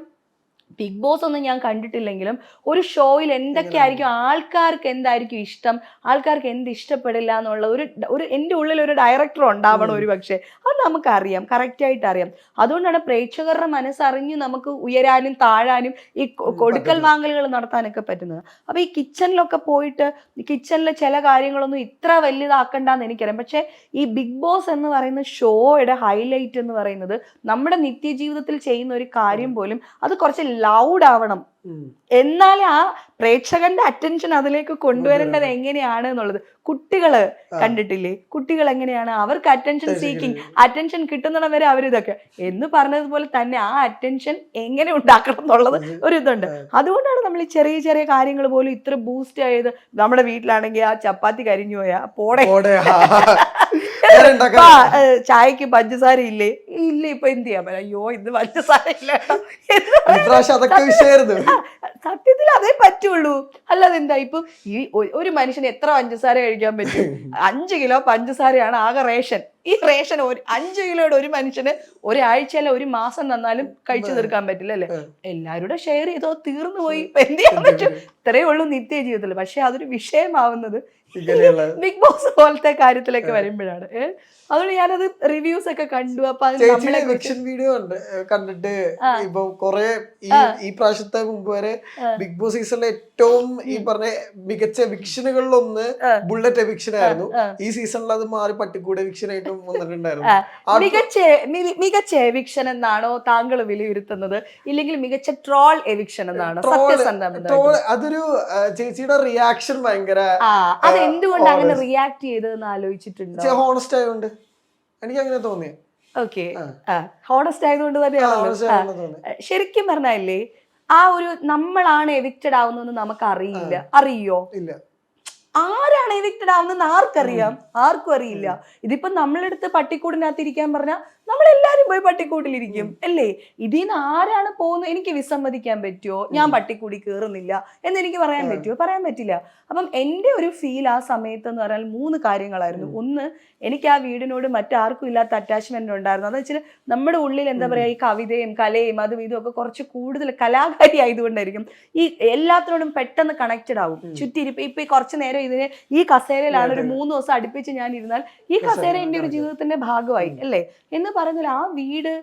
ബിഗ് ബോസ് ഒന്നും ഞാൻ കണ്ടിട്ടില്ലെങ്കിലും ഒരു ഷോയിൽ എന്തൊക്കെയായിരിക്കും, ആൾക്കാർക്ക് എന്തായിരിക്കും ഇഷ്ടം, ആൾക്കാർക്ക് എന്ത് ഇഷ്ടപ്പെടില്ല എന്നുള്ള ഒരു എൻ്റെ ഉള്ളിൽ ഒരു ഡയറക്ടർ ഉണ്ടാവണം ഒരു പക്ഷേ. അത് നമുക്കറിയാം, കറക്റ്റായിട്ട് അറിയാം. അതുകൊണ്ടാണ് പ്രേക്ഷകരുടെ മനസ്സറിഞ്ഞ് നമുക്ക് ഉയരാനും താഴാനും ഈ കൊടുക്കൽ വാങ്ങലുകൾ നടത്താനൊക്കെ പറ്റുന്നത്. അപ്പൊ ഈ കിച്ചണിലൊക്കെ പോയിട്ട് കിച്ചണിലെ ചില കാര്യങ്ങളൊന്നും ഇത്ര വലുതാക്കണ്ടെന്ന് എനിക്കറിയാം. പക്ഷെ ഈ ബിഗ് ബോസ് എന്ന് പറയുന്ന ഷോയുടെ ഹൈലൈറ്റ് എന്ന് പറയുന്നത് നമ്മുടെ നിത്യജീവിതത്തിൽ ചെയ്യുന്ന ഒരു കാര്യം പോലും അത് കുറച്ച് ലൗഡ് ആവണം, എന്നാലേ ആ പ്രേക്ഷകന്റെ അറ്റൻഷൻ അതിലേക്ക് കൊണ്ടുവരേണ്ടത് എങ്ങനെയാണ് എന്നുള്ളത്. കുട്ടികള് കണ്ടിട്ടില്ലേ, കുട്ടികൾ എങ്ങനെയാണ്, അവർക്ക് അറ്റൻഷൻ സീക്കിങ്, അറ്റൻഷൻ കിട്ടുന്നിടം വരെ അവരിതൊക്കെ എന്ന് പറഞ്ഞതുപോലെ തന്നെ ആ അറ്റൻഷൻ എങ്ങനെ ഉണ്ടാക്കണം എന്നുള്ളത് ഒരു ഇതുണ്ട്. അതുകൊണ്ടാണ് നമ്മൾ ഈ ചെറിയ ചെറിയ കാര്യങ്ങൾ പോലും ഇത്ര ബൂസ്റ്റ് ആയത്. നമ്മുടെ വീട്ടിലാണെങ്കിൽ ആ ചപ്പാത്തി കരിഞ്ഞു പോയാ പോടെ, ചായക്ക് പഞ്ചസാര ഇല്ലേ, ഇല്ല, ഇപ്പൊ എന്ത് ചെയ്യാൻ പറ്റും, അയ്യോ ഇന്ന് പഞ്ചസാര ഇല്ല, സത്യത്തിൽ അതേ പറ്റുള്ളൂ. അല്ലാതെ എന്താ, ഇപ്പൊ ഈ ഒരു മനുഷ്യന് എത്ര പഞ്ചസാര കഴിക്കാൻ പറ്റും? 5 കിലോ പഞ്ചസാരയാണ് ആകെ റേഷൻ. ഈ റേഷൻ 5 കിലോയുടെ ഒരു മനുഷ്യന് ഒരാഴ്ച ഒരു മാസം തന്നാലും കഴിച്ചു തീർക്കാൻ പറ്റില്ല അല്ലെ. എല്ലാവരുടെ ഷെയർ ചെയ്തോ തീർന്നു പോയി, ഇപ്പൊ എന്ത് ചെയ്യാൻ പറ്റും? ഇത്രയേ ഉള്ളൂ നിത്യ ജീവിതത്തിൽ. പക്ഷെ അതൊരു വിഷയമാവുന്നത് ബിഗ് ബോസ് പോലത്തെ കാര്യത്തിലൊക്കെ വരുമ്പോഴാണ്. അതുകൊണ്ട് ഞാനത് റിവ്യൂസ് ഒക്കെ കണ്ടു. അപ്പൊ വീഡിയോ കണ്ടിട്ട് ഇപ്പൊ കൊറേ ഈ പ്രാവശ്യത്തെ മുമ്പ് വരെ ബിഗ് ബോസ് സീസണിലെ ഏറ്റവും ഈ പറഞ്ഞ മികച്ച എവിക്ഷനുകളിലൊന്ന് ബുള്ളറ്റ് എവിക്ഷൻ ആയിരുന്നു. ഈ സീസണിൽ അത് മാറി പട്ടിക്കൂട് എവിക്ഷൻ ആയിട്ടും വന്നിട്ടുണ്ടായിരുന്നു. മികച്ച എവിക്ഷൻ എന്നാണോ താങ്കൾ വിലയിരുത്തുന്നത്, ഇല്ലെങ്കിൽ മികച്ച ട്രോൾ എവിക്ഷൻ എന്നാണോ? അതൊരു ചേച്ചിയുടെ റിയാക്ഷൻ ഭയങ്കര, എന്തുകൊണ്ട് അങ്ങനെ റിയാക്ട് ചെയ്തതെന്ന് ആലോചിച്ചിട്ടുണ്ടോ? ഹോണസ്റ്റ് ആയതുകൊണ്ട് എനിക്ക് അങ്ങനെ തോന്നിയത്. ഓക്കെ, ഹോണസ്റ്റ് ആയതുകൊണ്ട് തന്നെയാണല്ലോ. ശരിക്കും പറഞ്ഞാലേ ആ ഒരു നമ്മളാണ് എവിക്റ്റഡ് ആവുന്നതെന്ന് നമുക്ക് അറിയില്ല. അറിയോ? ഇല്ല. ആരാണ് എവിക്റ്റഡ് ആവുന്നതെന്ന് ആർക്കറിയാം? ആർക്കും അറിയില്ല. ഇതിപ്പോ നമ്മളെടുത്ത് പട്ടിക്കൂടിനകത്ത് ഇരിക്കാൻ പറഞ്ഞാൽ നമ്മളെല്ലാരും പോയി പട്ടിക്കൂട്ടിലിരിക്കും അല്ലേ. ഇതിന്ന് ആരാണ് പോകുന്നത് എനിക്ക് വിസമ്മതിക്കാൻ പറ്റുമോ? ഞാൻ പട്ടിക്കൂടി കയറുന്നില്ല എന്ന് എനിക്ക് പറയാൻ പറ്റുമോ? പറയാൻ പറ്റില്ല. അപ്പം എൻ്റെ ഒരു ഫീൽ ആ സമയത്ത് എന്ന് പറഞ്ഞാൽ 3 കാര്യങ്ങളായിരുന്നു. ഒന്ന്, എനിക്ക് ആ വീടിനോട് മറ്റാർക്കും ഇല്ലാത്ത അറ്റാച്ച്മെന്റ് ഉണ്ടായിരുന്നു. അതെന്ന് വെച്ചാൽ നമ്മുടെ ഉള്ളിൽ എന്താ പറയാ, ഈ കവിതയും കലയും അതും ഇതും ഒക്കെ കുറച്ച് കൂടുതൽ കലാകാരി ആയതുകൊണ്ടായിരിക്കും ഈ എല്ലാത്തിനോടും പെട്ടെന്ന് കണക്റ്റഡ് ആവും. ചുറ്റിരിപ്പ് ഇപ്പൊ കുറച്ചു നേരം ഇതിന് ഈ കസേരയിലാണ് ഒരു 3 ദിവസം അടുപ്പിച്ച് ഞാൻ ഇരുന്നാൽ ഈ കസേര എൻ്റെ ഒരു ജീവിതത്തിന്റെ ഭാഗമായി അല്ലേ എന്ന് പറഞ്ഞാൽ ആ വീട്,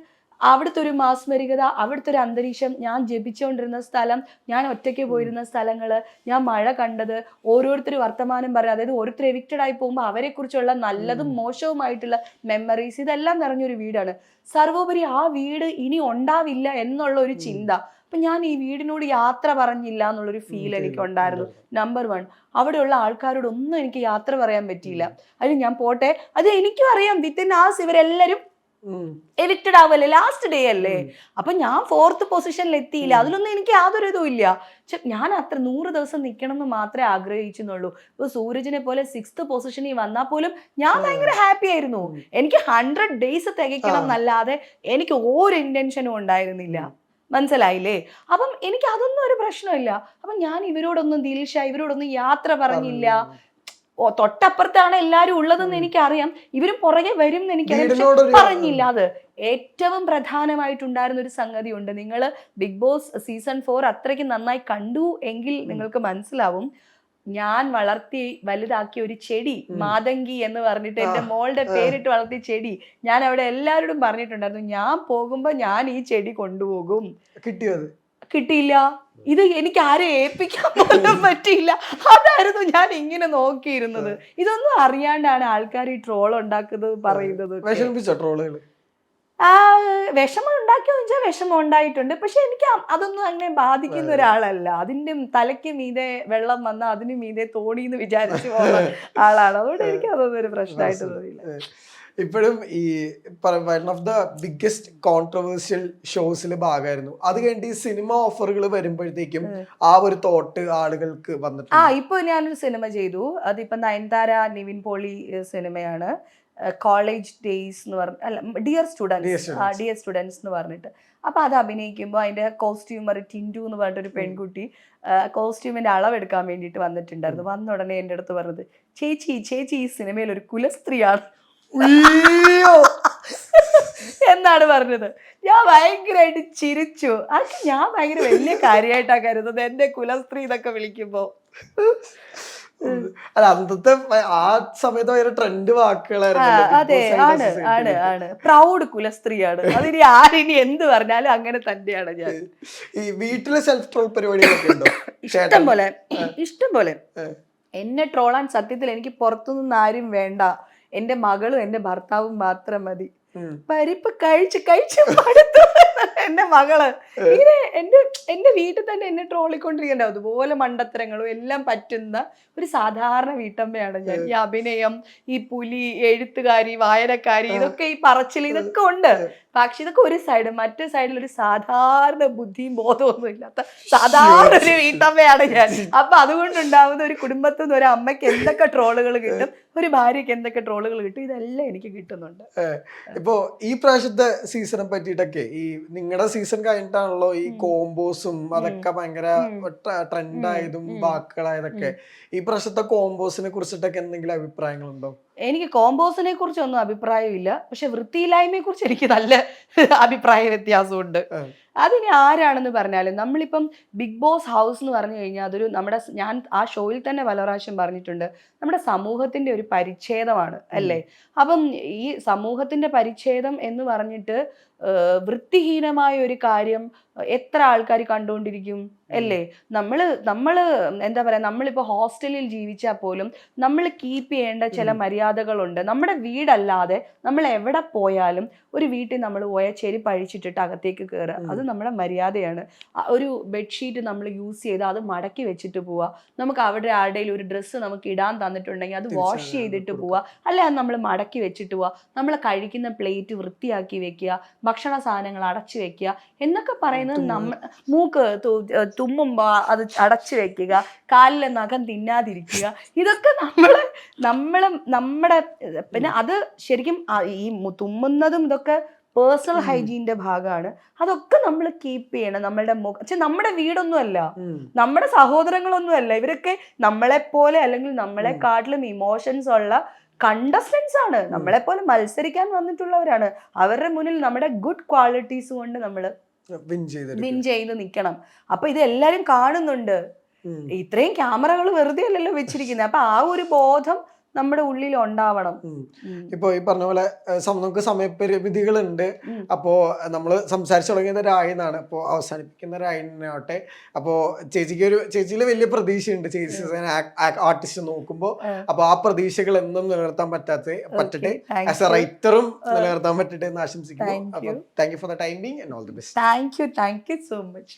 അവിടുത്തെ ഒരു മാസ്മരികത, അവിടുത്തെ ഒരു അന്തരീക്ഷം, ഞാൻ ജപിച്ചുകൊണ്ടിരുന്ന സ്ഥലം, ഞാൻ ഒറ്റയ്ക്ക് പോയിരുന്ന സ്ഥലങ്ങള്, ഞാൻ മഴ കണ്ടത്, ഓരോരുത്തർ വർത്തമാനം പറയുക, അതായത് ഓരോരുത്തർ എവിക്റ്റഡ് ആയി പോകുമ്പോൾ അവരെ കുറിച്ചുള്ള നല്ലതും മോശവുമായിട്ടുള്ള മെമ്മറീസ്, ഇതെല്ലാം നിറഞ്ഞൊരു വീടാണ്. സർവോപരി ആ വീട് ഇനി ഉണ്ടാവില്ല എന്നുള്ള ഒരു ചിന്ത. അപ്പൊ ഞാൻ ഈ വീടിനോട് യാത്ര പറഞ്ഞില്ല എന്നുള്ളൊരു ഫീൽ എനിക്ക് ഉണ്ടായിരുന്നു. നമ്പർ 1, അവിടെയുള്ള ആൾക്കാരോടൊന്നും എനിക്ക് യാത്ര പറയാൻ പറ്റിയില്ല. അതിന് ഞാൻ പോട്ടെ, അത് എനിക്കും അറിയാം വിത്തിൻ ആസ് ഇവരെല്ലാരും എവിക്റ്റഡ് ആവല്ലേ, ലാസ്റ്റ് ഡേ അല്ലേ. അപ്പൊ ഞാൻ 4th പൊസിഷനിൽ എത്തിയില്ല, അതിലൊന്നും എനിക്ക് യാതൊരു ഇതും ഇല്ല. ഞാൻ അത്ര 100 ദിവസം നിൽക്കണം എന്ന് മാത്രമേ ആഗ്രഹിച്ചുന്നുള്ളൂ. ഇപ്പൊ സൂരജിനെ പോലെ 6th പൊസിഷനിൽ വന്നാൽ പോലും ഞാൻ ഭയങ്കര ഹാപ്പി ആയിരുന്നു. എനിക്ക് 100 ഡേയ്സ് തികയ്ക്കണം എന്നല്ലാതെ എനിക്ക് ഒരു ഇന്റൻഷനും ഉണ്ടായിരുന്നില്ല. മനസ്സിലായില്ലേ? അപ്പം എനിക്ക് അതൊന്നും ഒരു പ്രശ്നമില്ല. അപ്പൊ ഞാൻ ഇവരോടൊന്നും ദിൽഷ ഇവരോടൊന്നും യാത്ര പറഞ്ഞില്ല. തൊട്ടപ്പുറത്താണ് എല്ലാരും ഉള്ളതെന്ന് എനിക്കറിയാം, ഇവരും പുറകെ വരും എന്ന് എനിക്കറിയാം, പറഞ്ഞില്ല. അത് ഏറ്റവും പ്രധാനമായിട്ടുണ്ടായിരുന്ന ഒരു സംഗതി ഉണ്ട്. നിങ്ങൾ ബിഗ് ബോസ് സീസൺ 4 അത്രയ്ക്ക് നന്നായി കണ്ടു എങ്കിൽ നിങ്ങൾക്ക് മനസ്സിലാവും. ഞാൻ വളർത്തി വലുതാക്കിയ ഒരു ചെടി, മാതങ്കി എന്ന് പറഞ്ഞിട്ട് എന്റെ മോളുടെ പേരിട്ട് വളർത്തിയ ചെടി, ഞാൻ അവിടെ എല്ലാവരോടും പറഞ്ഞിട്ടുണ്ടായിരുന്നു, ഞാൻ പോകുമ്പോ ഞാൻ ഈ ചെടി കൊണ്ടുപോകും. കിട്ടിയോ? കിട്ടിയില്ല. ഇത് എനിക്ക് ആരെ ഏൽപ്പിക്കാൻ പോലും പറ്റിയില്ല. അതായിരുന്നു ഞാൻ ഇങ്ങനെ നോക്കിയിരുന്നത്. ഇതൊന്നും അറിയാണ്ടാണ് ആൾക്കാർ ഈ ട്രോൾ ഉണ്ടാക്കുന്നത് പറയുന്നത്. വിഷമിപ്പിച്ചോ ട്രോളുകൾ? വിഷമം ഉണ്ടാക്കിയെന്ന് വെച്ചാൽ വിഷമം ഉണ്ടായിട്ടുണ്ട്. പക്ഷെ എനിക്ക് അതൊന്നും അങ്ങനെ ബാധിക്കുന്ന ഒരാളല്ല. അതിന്റെ തലയ്ക്ക് മീതെ വെള്ളം വന്ന അതിന് മീതെ തോണിന്ന് വിചാരിച്ചു പോകുന്ന ആളാണ്. അതുകൊണ്ട് എനിക്ക് അതൊന്നും ഒരു പ്രശ്നമായിട്ട് തോന്നിയില്ല. ഇപ്പോഴും ഈ one of the biggest controversial ഷോസിൽ ഭാഗമായിരുന്നു. അത് കഴിഞ്ഞിട്ട് ഈ സിനിമ ഓഫറുകൾ വരുമ്പോഴത്തേക്കും ആ ഒരു തോട്ട് ആളുകൾക്ക് വന്നിട്ടുണ്ട്. ഇപ്പൊ ഞാനൊരു സിനിമ ചെയ്തു. അതിപ്പോ നയൻതാര നിവിൻ പോളി സിനിമയാണ്. കോളേജ് ഡേയ്സ് എന്ന് പറഞ്ഞ, അല്ല, ഡിയർ സ്റ്റുഡൻസ് എന്ന് പറഞ്ഞിട്ട്. അപ്പൊ അത് അഭിനയിക്കുമ്പോൾ അതിന്റെ കോസ്റ്റ്യൂമർ ടിൻഡു എന്ന് പറഞ്ഞിട്ടൊരു പെൺകുട്ടി കോസ്റ്റ്യൂമിന്റെ അളവെടുക്കാൻ വേണ്ടിയിട്ട് വന്നിട്ടുണ്ടായിരുന്നു. വന്ന ഉടനെ എൻ്റെ അടുത്ത് പറഞ്ഞത്, ചേച്ചി ഈ സിനിമയിൽ ഒരു കുലസ്ത്രീയാണ് എന്നാണ് പറഞ്ഞത്. ഞാൻ ഭയങ്കരമായിട്ട് ചിരിച്ചു. അത് ഞാൻ ഭയങ്കര വലിയ കാര്യമായിട്ടാ കരുതുന്നത് എന്റെ കുലസ്ത്രീ എന്നൊക്കെ വിളിക്കുമ്പോ. അല്ല, അന്നത്തെ ആ സമയത്ത് ഭയങ്കര ട്രെൻഡ് വാക്കുകളായിരുന്നു. അതെ, ആണ് പ്രൗഡ് കുലസ്ത്രീയാണ്. അതിന് ആരിനി എന്ത് പറഞ്ഞാലും അങ്ങനെ തന്നെയാണ് ഞാൻ. ഈ വീട്ടിലെ സെൽഫ് ട്രോൾ പരിപാടികളൊക്കെ ഉണ്ടോ? ഇഷ്ടം പോലെ എന്നെ ട്രോളാൻ സത്യത്തിൽ എനിക്ക് പുറത്തുനിന്ന് ആരും വേണ്ട. എന്റെ മകളും എന്റെ ഭർത്താവും മാത്രം മതി. പരിപ്പ് കഴിച്ച് മടുത്തു എന്റെ മകള്. ഇങ്ങനെ എന്റെ വീട്ടിൽ തന്നെ എന്നെ ട്രോളിക്കൊണ്ടിരിക്കണ്ട. അതുപോലെ മണ്ടത്തരങ്ങളും എല്ലാം പറ്റുന്ന ഒരു സാധാരണ വീട്ടമ്മയാണ് ഞാൻ. ഈ അഭിനയം, ഈ പുലി, എഴുത്തുകാരി, വായനക്കാരി, ഇതൊക്കെ ഈ പറച്ചിൽ, ഇതൊക്കെ ഉണ്ട്. പക്ഷെ ഇതൊക്കെ ഒരു സൈഡ്. മറ്റേ സൈഡിൽ ഒരു സാധാരണ ബുദ്ധിയും ബോധമൊന്നും ഇല്ലാത്ത സാധാരണ ഒരു വീട്ടമ്മയാണ് ഞാൻ. അപ്പൊ അതുകൊണ്ടുണ്ടാവുന്ന ഒരു കുടുംബത്തിൽ നിന്ന് ഒരു അമ്മയ്ക്ക് എന്തൊക്കെ ട്രോളുകൾ കിട്ടും, ഒരു ഭാര്യയ്ക്ക് എന്തൊക്കെ ട്രോളുകൾ കിട്ടും, ഇതെല്ലാം എനിക്ക് കിട്ടുന്നുണ്ട്. ഇപ്പോ ഈ പ്രാവശ്യത്തെ സീസണെ പറ്റിയിട്ടൊക്കെ, ഈ നിങ്ങളുടെ സീസൺ കഴിഞ്ഞിട്ടാണല്ലോ ഈ കോംബോസും അതൊക്കെ ഭയങ്കര ട്രെൻഡായതും വാക്കുകളായതൊക്കെ. ഈ പ്രാവശ്യത്തെ കോംബോസിനെ കുറിച്ചിട്ടൊക്കെ എന്തെങ്കിലും അഭിപ്രായങ്ങളുണ്ടോ? എനിക്ക് കോമ്പോസിനെ കുറിച്ചൊന്നും അഭിപ്രായമില്ല. പക്ഷെ വൃത്തിയില്ലായ്മയെ കുറിച്ച് എനിക്ക് നല്ല അഭിപ്രായ വ്യത്യാസമുണ്ട്. അതിന് ആരാണെന്ന് പറഞ്ഞാലും, നമ്മളിപ്പം ബിഗ് ബോസ് ഹൗസ് എന്ന് പറഞ്ഞു കഴിഞ്ഞാൽ അതൊരു ഞാൻ ആ ഷോയിൽ തന്നെ പല പ്രാവശ്യം പറഞ്ഞിട്ടുണ്ട്, നമ്മുടെ സമൂഹത്തിന്റെ ഒരു പരിച്ഛേദമാണ് അല്ലേ. അപ്പം ഈ സമൂഹത്തിന്റെ പരിച്ഛേദം എന്ന് പറഞ്ഞിട്ട് വൃത്തിഹീനമായ ഒരു കാര്യം എത്ര ആൾക്കാർ കണ്ടുകൊണ്ടിരിക്കും അല്ലേ. നമ്മള് എന്താ പറയാ, നമ്മളിപ്പോ ഹോസ്റ്റലിൽ ജീവിച്ചാൽ പോലും നമ്മൾ കീപ്പ് ചെയ്യേണ്ട ചില മര്യാദകളുണ്ട്. നമ്മുടെ വീടല്ലാതെ നമ്മൾ എവിടെ പോയാലും ഒരു വീട്ടിൽ നമ്മൾ പോയാൽ ചെരുപ്പ് അഴിച്ചിട്ടിട്ട് അകത്തേക്ക് കയറുക, അത് നമ്മുടെ മര്യാദയാണ്. ഒരു ബെഡ്ഷീറ്റ് നമ്മൾ യൂസ് ചെയ്ത് അത് മടക്കി വെച്ചിട്ട് പോവുക. നമുക്ക് അവിടെ ആരുടെയും ഒരു ഡ്രസ്സ് നമുക്ക് ഇടാൻ തന്നിട്ടുണ്ടെങ്കിൽ അത് വാഷ് ചെയ്തിട്ട് പോവുക, അല്ലെ അത് നമ്മൾ മടക്കി വെച്ചിട്ട് പോവുക. നമ്മൾ കഴിക്കുന്ന പ്ലേറ്റ് വൃത്തിയാക്കി വെക്കുക, ഭക്ഷണ സാധനങ്ങൾ അടച്ചു വെക്കുക എന്നൊക്കെ പറയുന്നത്. മൂക്ക് തുമ്മുമ്പോ അത് അടച്ചു വെക്കുക, കാലിലെ നഖം തിന്നാതിരിക്കുക, ഇതൊക്കെ നമ്മുടെ പിന്നെ അത് ശരിക്കും ഈ തുമ്മുന്നതും ഇതൊക്കെ പേഴ്സണൽ ഹൈജീന്റെ ഭാഗമാണ്. അതൊക്കെ നമ്മൾ കീപ്പ് ചെയ്യണം. നമ്മുടെ വീടൊന്നും അല്ല, നമ്മുടെ സഹോദരങ്ങളൊന്നും അല്ല. ഇവരൊക്കെ നമ്മളെപ്പോലെ അല്ലെങ്കിൽ നമ്മളെക്കാട്ടിലും ഇമോഷൻസ് ഉള്ള കണ്ടസ്റ്റൻസ് ആണ്. നമ്മളെപ്പോലെ മത്സരിക്കാൻ വന്നിട്ടുള്ളവരാണ്. അവരുടെ മുന്നിൽ നമ്മുടെ ഗുഡ് ക്വാളിറ്റീസ് കൊണ്ട് നമ്മൾ വിൻ ചെയ്ത് നിൽക്കണം. അപ്പൊ ഇത് എല്ലാരും കാണുന്നുണ്ട്. ഇത്രയും ക്യാമറകൾ വെറുതെ അല്ലല്ലോ വെച്ചിരിക്കുന്നത്. അപ്പൊ ആ ഒരു ബോധം നമ്മുടെ ഉള്ളിൽ ഉണ്ടാവണം. ഇപ്പൊ ഈ പറഞ്ഞ പോലെ നമുക്ക് സമയപരിമിതികളുണ്ട്. അപ്പോ നമ്മള് സംസാരിച്ചു തുടങ്ങിയത് രായിന്നാണ്. അപ്പോ അവസാനിപ്പിക്കുന്ന രായിനാവട്ടെ. അപ്പോ ചേച്ചിയില് വലിയ പ്രതീക്ഷയുണ്ട്. ചേച്ചി ആർട്ടിസ്റ്റ് നോക്കുമ്പോ. അപ്പൊ ആ പ്രതീക്ഷകൾ എന്നും നിലനിർത്താൻ പറ്റട്ടെ. ആസ് എ റൈറ്ററും നിലനിർത്താൻ പറ്റട്ടെ എന്ന് ആശംസിക്കുന്നു. അപ്പൊ thank you for the time being and all the best. Thank you so much.